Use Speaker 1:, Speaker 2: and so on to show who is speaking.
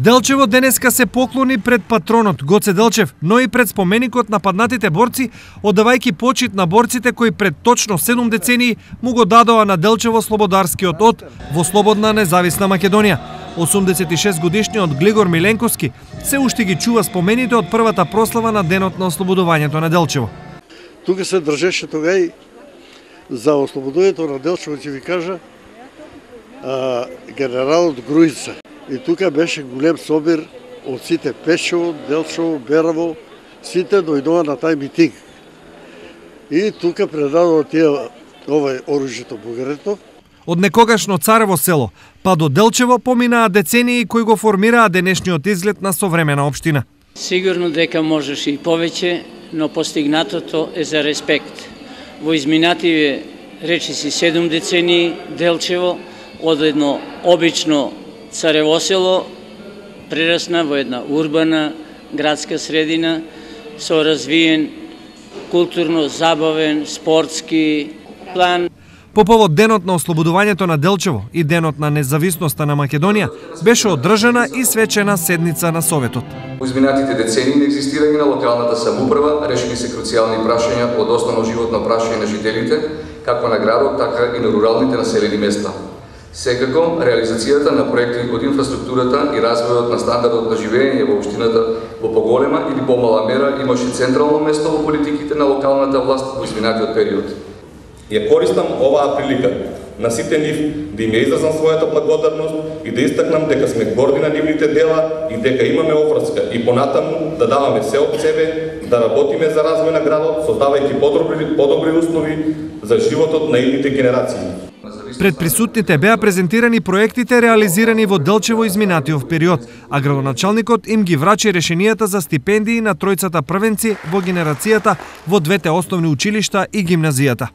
Speaker 1: Делчево денеска се поклони пред патронот Гоце Делчев, но и пред споменикот на паднатите борци, одавајќи почит на борците кои пред точно 7 децении му го дадоа на Делчево слободарскиот од во слободна независна Македонија. 86 годишниот Глигор Миленковски се уште ги чува спомените од првата прослава на денот на ослободувањето на Делчево.
Speaker 2: Тука се држеше тогај за ослободувањето на Делчево, ќе ви кажа, генералот Груица. И тука беше голем собир од сите Пешево, Делчево, Бераво, сите дојдоа на тај митинг. И тука предадоа тие оружјето бугарето.
Speaker 1: Од некогашно Царево село па до Делчево поминаа децении кои го формираа денешниот изглед на современа општина.
Speaker 3: Сигурно дека можеше и повеќе, но постигнатото е за респект. Во изминативе речиси 7 децении Делчево од едно обично Царево село прерасна во една урбана градска средина со развиен културно забавен спортски план.
Speaker 1: По повод денот на ослободувањето на Делчево и денот на независноста на Македонија беше одржана и свечена седница на Советот.
Speaker 4: Во изминатите децении на екзистирање на локалната самоуправа решени се круцијални прашања од основно животно прашање на жителите, како на градот, така и на руралните населени места. Секако, реализацијата на проекти од инфраструктурата и развојот на стандардот на живење во општината во поголема или помала мера имаше централно место во политиките на локалната власт во изминатиот период.
Speaker 5: Ја користам оваа прилика на сите нив да им ја изразам својата благодарност и да истакнам дека сме горди на нивните дела и дека имаме обврска и понатаму да даваме се од себе, да работиме за развој на градот, создавајќи подобри услови за животот на идните генерации.
Speaker 1: Пред присутните беа презентирани проектите реализирани во Делчево изминатиот период, а градоначалникот им ги врачи решенијата за стипендии на тројцата првенци во генерацијата во двете основни училишта и гимназијата.